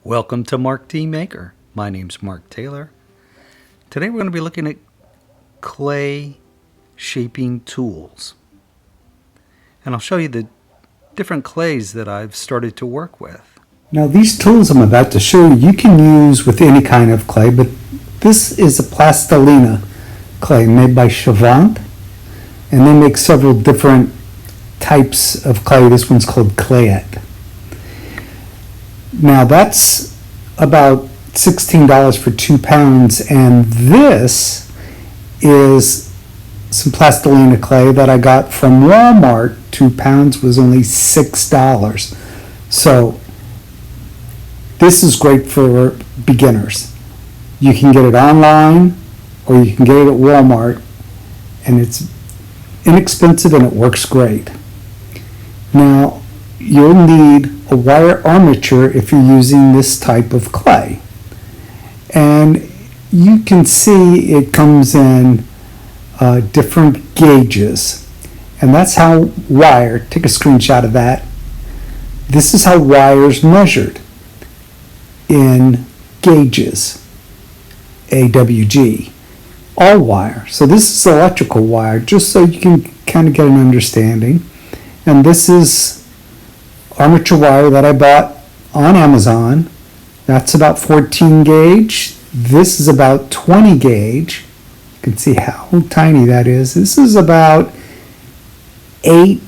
Welcome to Mark T. Maker. My name's Mark Taylor. Today we're going to be looking at clay shaping tools. And I'll show you the different clays that I've started to work with. Now these tools I'm about to show you can use with any kind of clay, but this is a plastilina clay made by Chavant, and they make several different types of clay. This one's called Clayette. Now that's about $16 for 2 pounds, and this is some plastilina clay that I got from Walmart. 2 pounds was only $6. So this is great for beginners. You can get it online or you can get it at Walmart, and it's inexpensive and it works great. Now you'll need a wire armature if you're using this type of clay. And you can see it comes in different gauges. And that's how wire, take a screenshot of that. This is how wire is measured in gauges, AWG, all wire. So this is electrical wire, just so you can kind of get an understanding. And this is armature wire that I bought on Amazon. That's about 14 gauge. This is about 20 gauge. You can see how tiny that is. This is about 10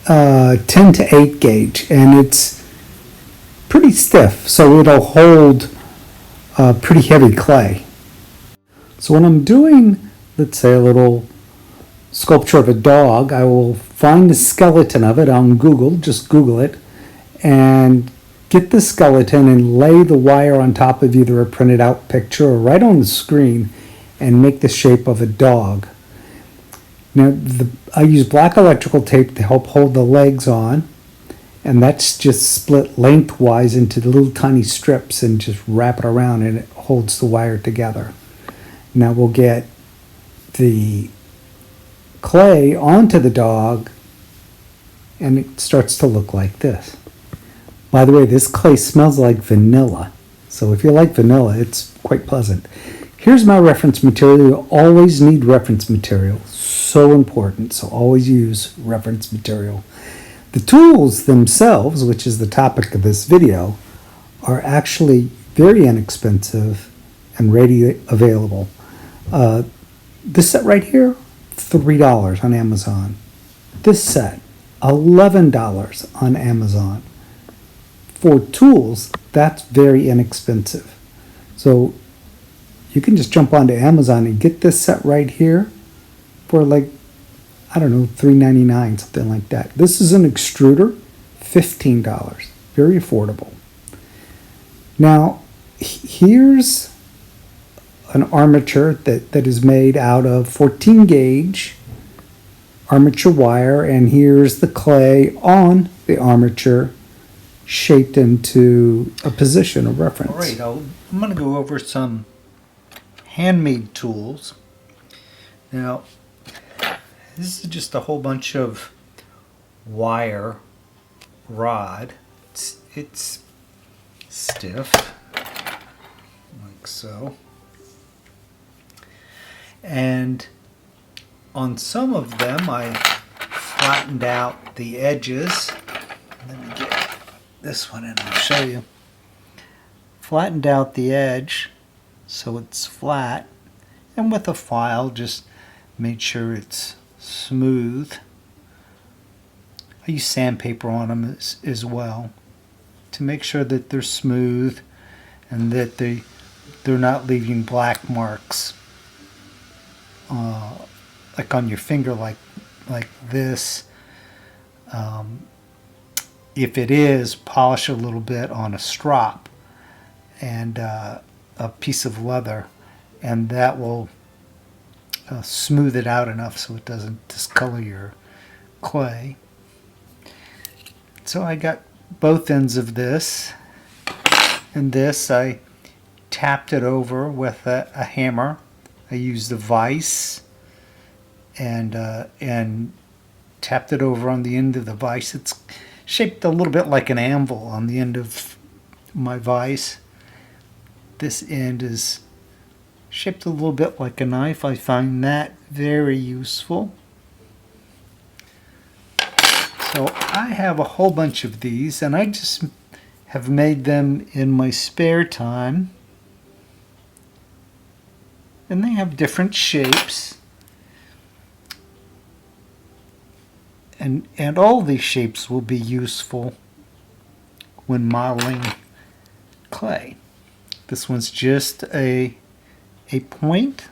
to 8 gauge, and it's pretty stiff, so it'll hold pretty heavy clay. So when I'm doing, let's say, a little sculpture of a dog, I will find the skeleton of it on Google, just Google it, and get the skeleton and lay the wire on top of either a printed out picture or right on the screen and make the shape of a dog. Now I use black electrical tape to help hold the legs on, and that's just split lengthwise into the little tiny strips and just wrap it around, and it holds the wire together. Now we'll get the clay onto the dog, and it starts to look like this. By the way, this clay smells like vanilla, so if you like vanilla, it's quite pleasant. Here's my reference material. You always need reference material, so important, so always use reference material. The tools themselves, which is the topic of this video, are actually very inexpensive and readily available. This set right here, $3 on Amazon. This set, $11 on Amazon. For tools, that's very inexpensive. So you can just jump onto Amazon and get this set right here for like, I don't know, $3.99, something like that. This is an extruder, $15, very affordable. Now, here's an armature that is made out of 14 gauge armature wire, and here's the clay on the armature shaped into a position of reference. All right, I'm going to go over some handmade tools. Now, this is just a whole bunch of wire rod. It's stiff, like so. And on some of them, I flattened out the edges. Let me get this one and I'll show you. Flattened out the edge so it's flat, and with a file just made sure it's smooth. I use sandpaper on them as well to make sure that they're smooth and that they're not leaving black marks like on your finger, like this. If it is, polish a little bit on a strop and a piece of leather, and that will smooth it out enough so it doesn't discolor your clay. So I got both ends of this, and this I tapped it over with a hammer. I used a vise and tapped it over on the end of the vise. It's shaped a little bit like an anvil on the end of my vise. This end is shaped a little bit like a knife. I find that very useful. So I have a whole bunch of these, and I just have made them in my spare time. And they have different shapes. And all these shapes will be useful when modeling clay. This one's just a point.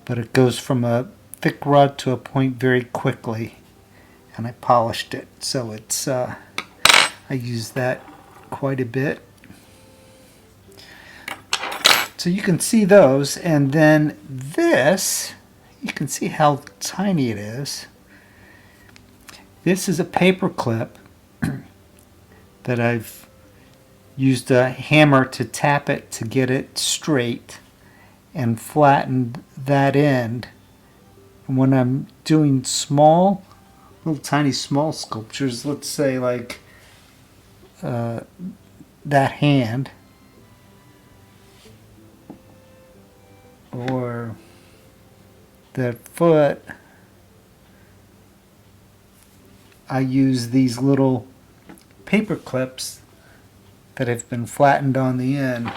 But it goes from a thick rod to a point very quickly. And I polished it, so it's I use that quite a bit. So you can see those, and then this, you can see how tiny it is. This is a paper clip that I've used a hammer to tap it to get it straight and flattened that end. And when I'm doing small, little tiny small sculptures, let's say like that hand, or that foot, I use these little paper clips that have been flattened on the end,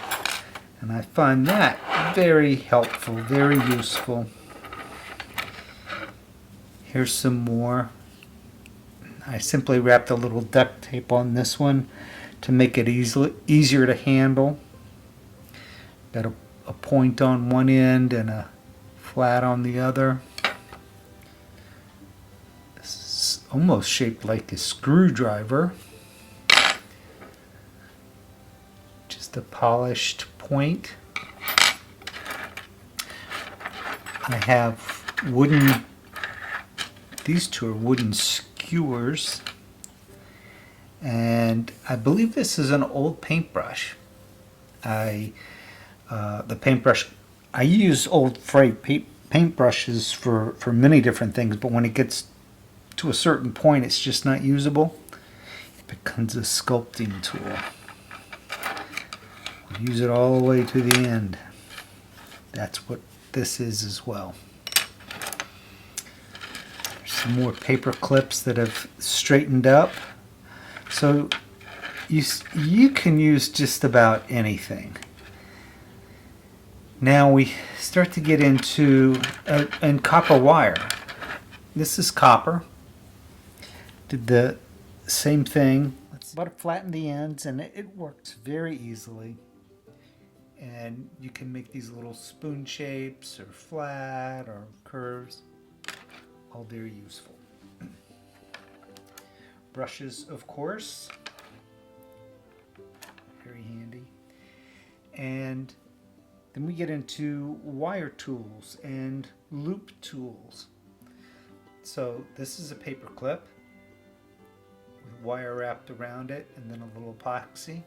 and I find that very helpful, very useful. Here's some more. I simply wrapped a little duct tape on this one to make it easier to handle. Got a point on one end and a flat on the other. This is almost shaped like a screwdriver. Just a polished point. I have wooden, these two are wooden skewers, and I believe this is an old paintbrush. The paintbrush, I use old freight paintbrushes for many different things, but when it gets to a certain point, it's just not usable. It becomes a sculpting tool. Use it all the way to the end. That's what this is as well. There's some more paper clips that have straightened up. So you can use just about anything. Now we start to get into and copper wire. This is copper. Did the same thing, but flatten the ends, and it works very easily. And you can make these little spoon shapes or flat or curves. All very useful. Brushes, of course, very handy. And then we get into wire tools and loop tools. So this is a paper clip with wire wrapped around it, and then a little epoxy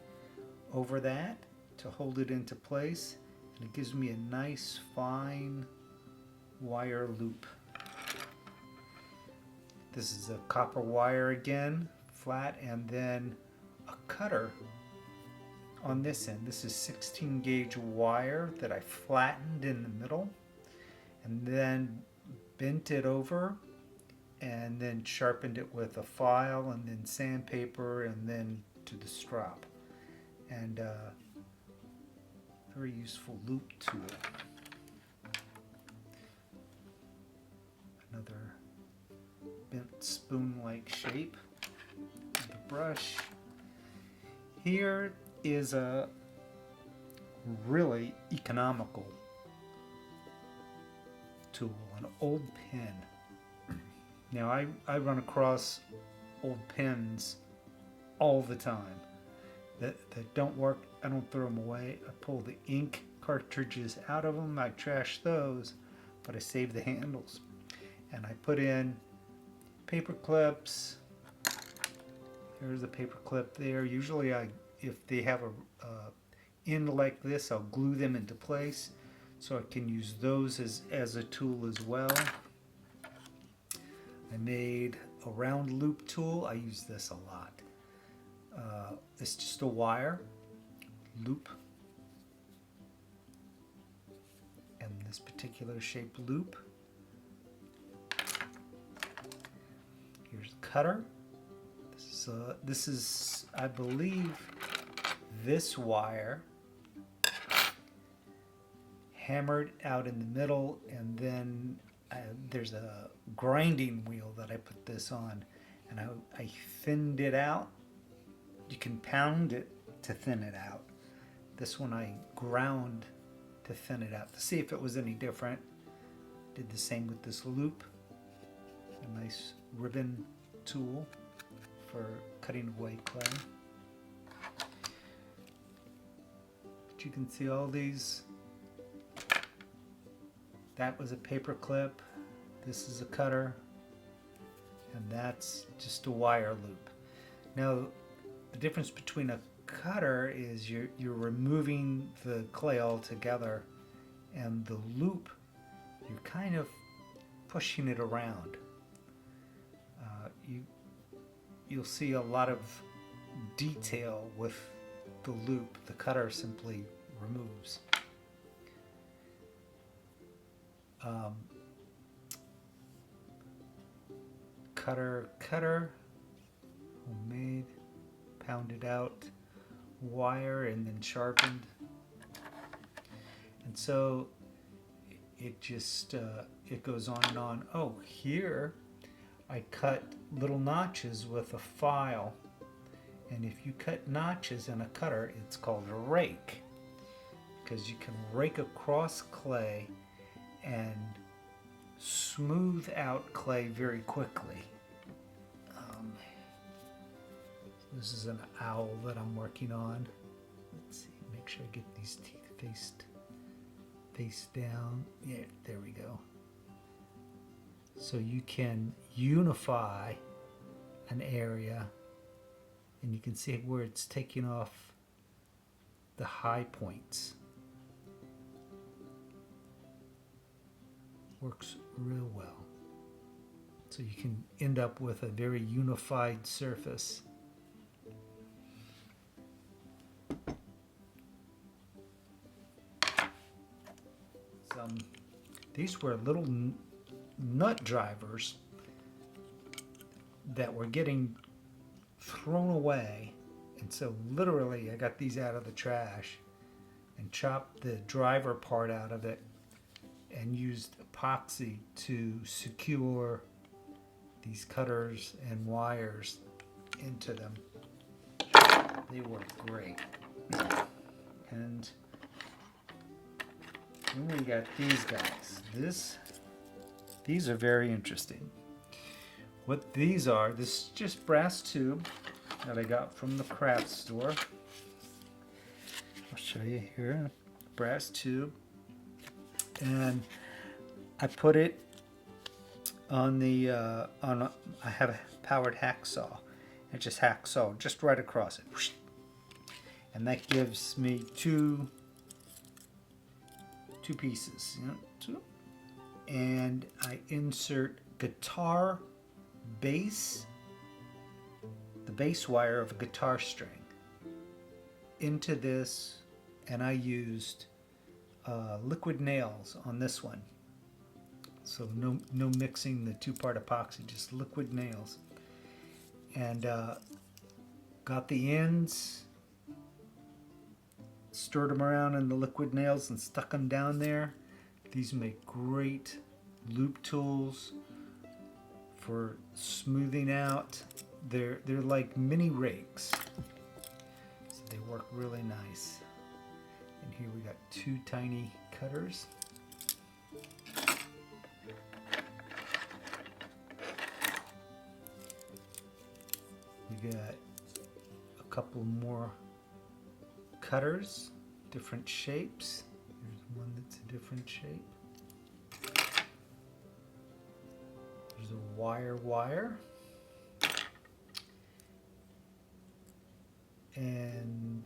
over that to hold it into place, and it gives me a nice fine wire loop. This is a copper wire again, flat, and then a cutter on this end. This is 16 gauge wire that I flattened in the middle and then bent it over and then sharpened it with a file and then sandpaper and then to the strop. And very useful loop tool. Another bent spoon-like shape with a brush. Here is a really economical tool, an old pen. Now I run across old pens all the time that don't work. I don't throw them away. I pull the ink cartridges out of them. I trash those, but I save the handles. And I put in paper clips. There's a paper clip there. Usually if they have a end like this, I'll glue them into place so I can use those as a tool as well. I made a round loop tool. I use this a lot. It's just a wire loop, and this particular shape loop. Here's a cutter. This is, I believe, this wire hammered out in the middle, and then there's a grinding wheel that I put this on, and I thinned it out. You can pound it to thin it out. This one I ground to thin it out to see if it was any different. Did the same with this loop. A nice ribbon tool for cutting away clay. But you can see all these. That was a paper clip. This is a cutter. And that's just a wire loop. Now, the difference between a cutter is you're removing the clay altogether, and the loop, you're kind of pushing it around. You'll see a lot of detail with the loop. The cutter simply removes. Cutter, homemade, pounded out wire and then sharpened. And so it just, it goes on and on. Oh, here I cut little notches with a file. And if you cut notches in a cutter, it's called a rake, because you can rake across clay and smooth out clay very quickly. This is an owl that I'm working on. Let's see, make sure I get these teeth face down. Yeah, there we go. So you can unify an area, and you can see where it's taking off the high points. Works real well. So you can end up with a very unified surface. These were little nut drivers that were getting thrown away, and so literally I got these out of the trash and chopped the driver part out of it and used epoxy to secure these cutters and wires into them. They work great. And then we got these guys. These are very interesting. What these are, this is just brass tube that I got from the craft store. I'll show you here, brass tube. And I put it on the, I have a powered hacksaw. I just hacksaw just right across it. And that gives me two pieces, two. And I insert guitar bass, the bass wire of a guitar string into this, and I used liquid nails on this one. So no mixing the two-part epoxy, just liquid nails. And got the ends, stirred them around in the liquid nails and stuck them down there. These make great loop tools for smoothing out. They're like mini rakes, so they work really nice. And here we got two tiny cutters. We got a couple more cutters, different shapes. There's one that's a different shape. There's a wire. And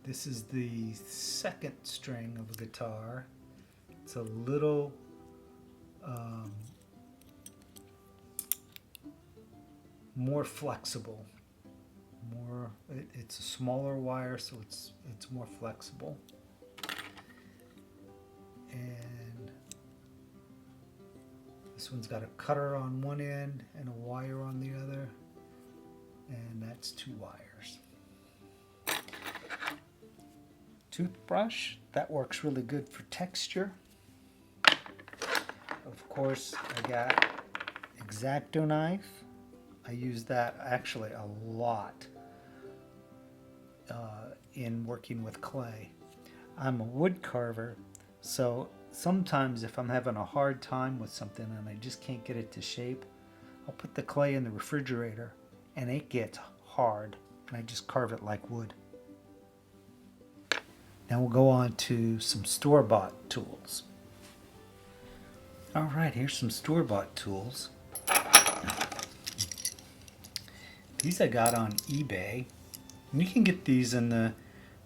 this is the second string of a guitar. It's a little more flexible. It's a smaller wire, so it's more flexible. And this one's got a cutter on one end and a wire on the other, and that's 2 wires. Toothbrush, that works really good for texture. Of course, I got X-Acto knife. I use that actually a lot in working with clay. I'm a wood carver, so sometimes if I'm having a hard time with something and I just can't get it to shape, I'll put the clay in the refrigerator and it gets hard, and I just carve it like wood. Now we'll go on to some store-bought tools. Alright, here's some store-bought tools. These I got on eBay. And you can get these in the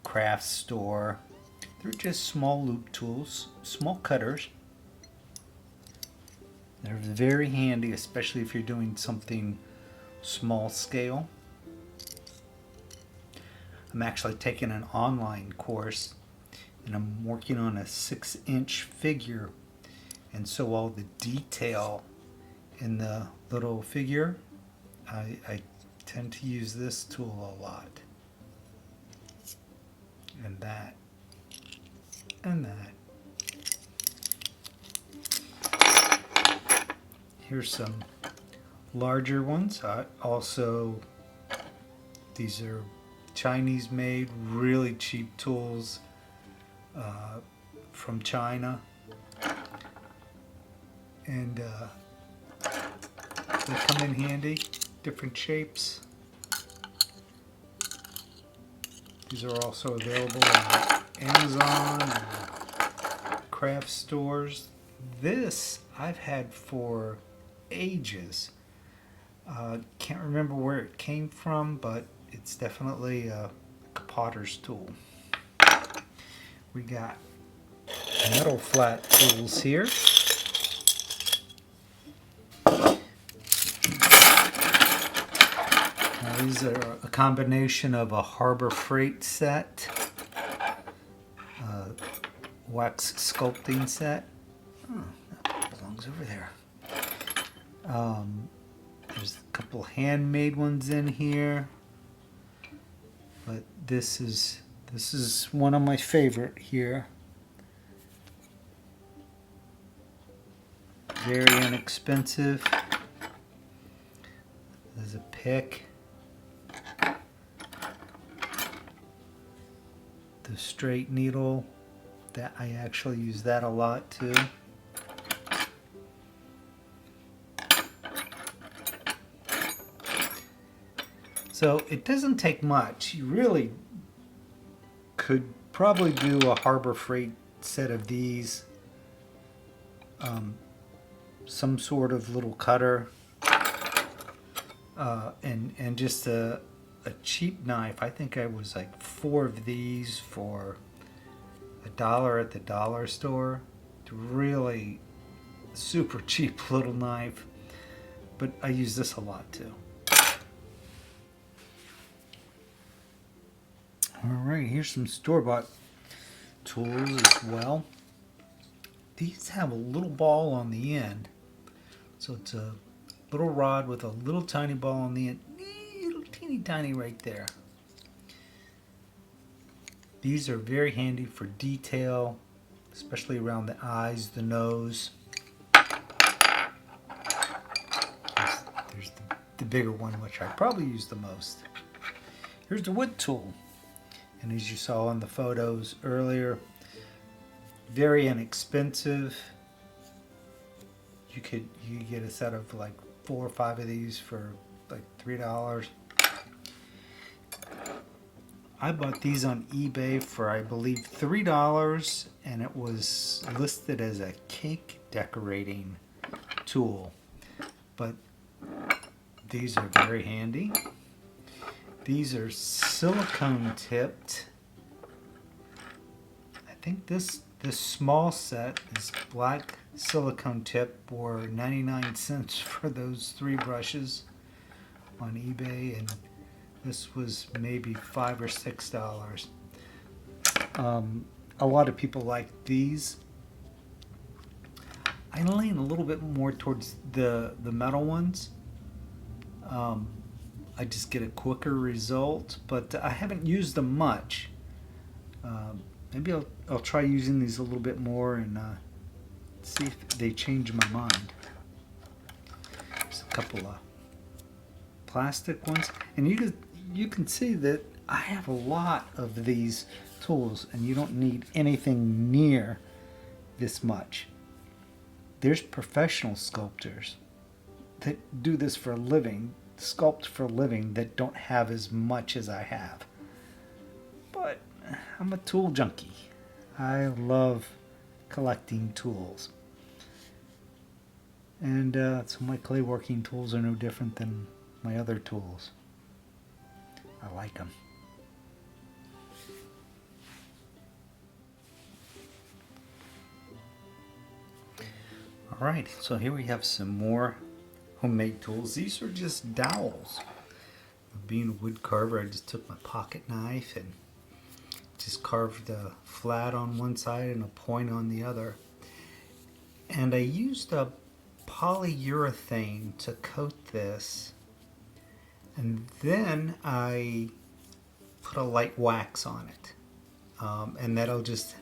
craft store. They're just small loop tools, small cutters. They're very handy, especially if you're doing something small scale. I'm actually taking an online course, and I'm working on a 6-inch figure, and so all the detail in the little figure, I tend to use this tool a lot. And that. And that. Here's some larger ones. These are Chinese made, really cheap tools from China. And they come in handy, different shapes. These are also available on Amazon and craft stores. This I've had for ages. Can't remember where it came from, but it's definitely a potter's tool. We got metal flat tools here. Now these are a combination of a Harbor Freight set, wax sculpting set. That belongs over there. There's a couple handmade ones in here, but this is one of my favorite here. Very inexpensive. There's a pick. The straight needle, that I actually use that a lot too. So it doesn't take much. You really could probably do a Harbor Freight set of these. Some sort of little cutter, and just a cheap knife. I think I was like 4 of these for $1 at the dollar store. It's really super cheap little knife, but I use this a lot too. Alright, here's some store-bought tools as well. These have a little ball on the end. So it's a little rod with a little tiny ball on the end. Little teeny tiny right there. These are very handy for detail, especially around the eyes, the nose. There's the bigger one, which I probably use the most. Here's the wood tool. And as you saw in the photos earlier, very inexpensive. You could get a set of like 4 or 5 of these for like $3. I bought these on eBay for I believe $3, and it was listed as a cake decorating tool. But these are very handy. These are silicone tipped. I think this small set is black silicone tip, or 99 cents for those 3 brushes. on eBay, and this was maybe $5 or $6. A lot of people like these. I lean a little bit more towards the metal ones. I just get a quicker result, but I haven't used them much. Maybe I'll try using these a little bit more and see if they change my mind. Just a couple of plastic ones, and you can see that I have a lot of these tools, and you don't need anything near this much. There's professional sculptors that do this for a living, sculpt for a living, that don't have as much as I have. But I'm a tool junkie. I love collecting tools. And so my clay working tools are no different than my other tools. I like them. Alright, so here we have some more homemade tools. These are just dowels. Being a wood carver, I just took my pocket knife and just carved a flat on one side and a point on the other. And I used a polyurethane to coat this, and then I put a light wax on it. And that'll just,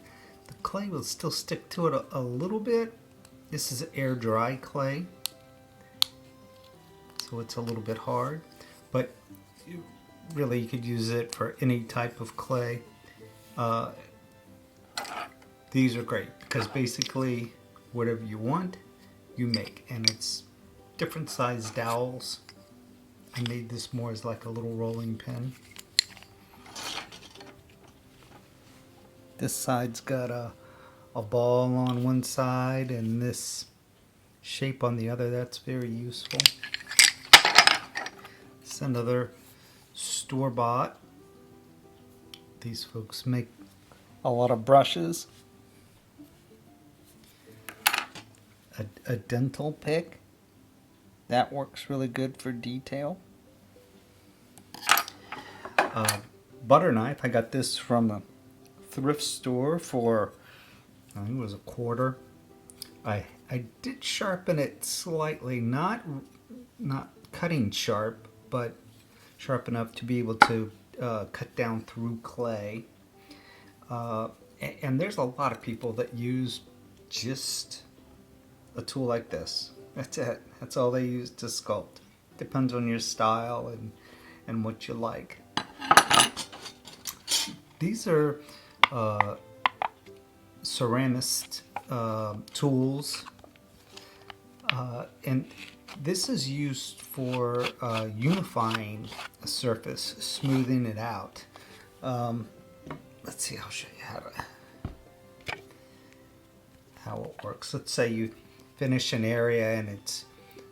the clay will still stick to it a little bit. This is air dry clay, so it's a little bit hard, but really you could use it for any type of clay. These are great because basically whatever you want, you make, and it's different size dowels. I made this more as like a little rolling pin. This side's got a ball on one side and this shape on the other. That's very useful. It's another store-bought. These folks make a lot of brushes. A dental pick. That works really good for detail. Butter knife. I got this from a thrift store for, I think it was $1. I did sharpen it slightly, not cutting sharp, but sharp enough to be able to cut down through clay. And there's a lot of people that use just a tool like this. That's it. That's all they use to sculpt. Depends on your style and what you like. These are ceramist tools, and this is used for unifying a surface, smoothing it out. Let's see, I'll show you how it works. Let's say you finish an area and it's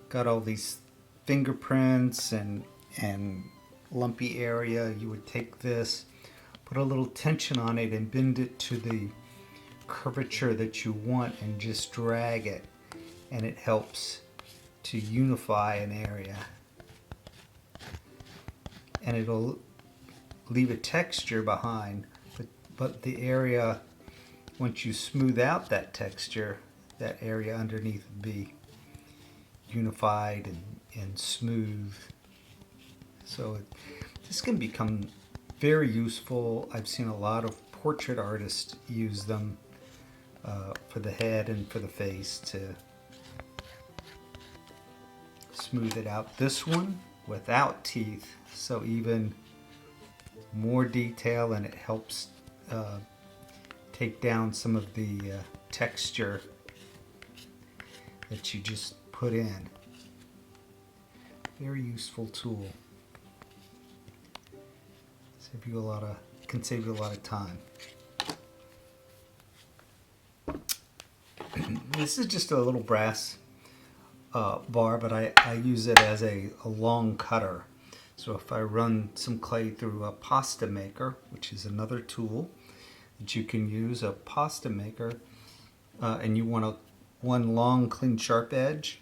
got all these fingerprints and lumpy area. You would take this, put a little tension on it and bend it to the curvature that you want and just drag it, and it helps to unify an area, and it'll leave a texture behind, but the area, once you smooth out that texture, that area underneath will be unified and smooth. So this can become very useful. I've seen a lot of portrait artists use them for the head and for the face to smooth it out. This one without teeth, so even more detail, and it helps take down some of the texture that you just put in. Very useful tool. Can save you a lot of time. This is just a little brass bar, but I use it as a long cutter. So if I run some clay through a pasta maker, which is another tool that you can use, a pasta maker, and you want one long, clean, sharp edge.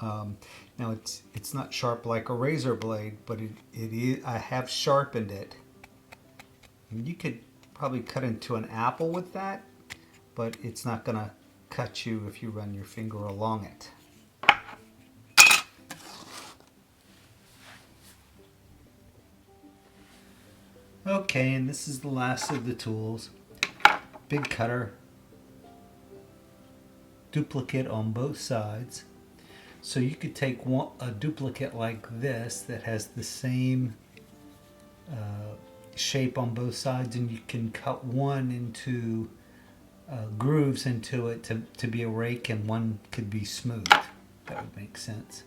Now Now it's not sharp like a razor blade, but it is. I have sharpened it. And you could probably cut into an apple with that, but it's not gonna cut you if you run your finger along it. Okay, and this is the last of the tools. Big cutter, duplicate on both sides. So you could take a duplicate like this that has the same shape on both sides, and you can cut one into grooves into it to be a rake, and one could be smooth. That would make sense.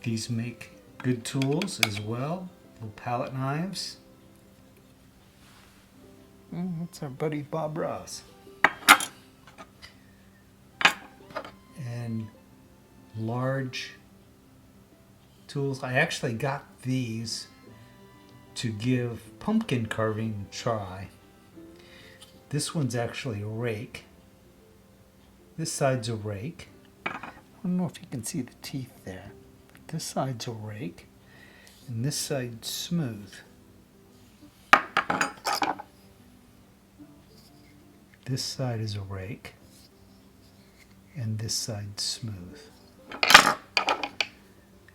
These make good tools as well. Little palette knives. That's our buddy Bob Ross. And large tools. I actually got these to give pumpkin carving a try. This one's actually a rake. This side's a rake. I don't know if you can see the teeth there. But this side's a rake. And this side's smooth. This side is a rake. And this side's smooth.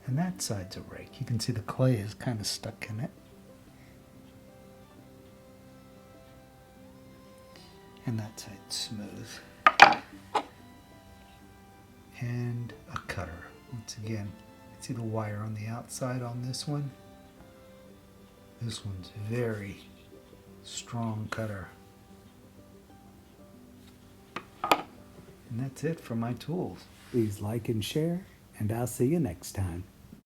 And that side's a rake. You can see the clay is kind of stuck in it. And that side's smooth. And a cutter. Once again, you can see the wire on the outside on this one. This one's very strong cutter. And that's it for my tools. Please like and share, and I'll see you next time.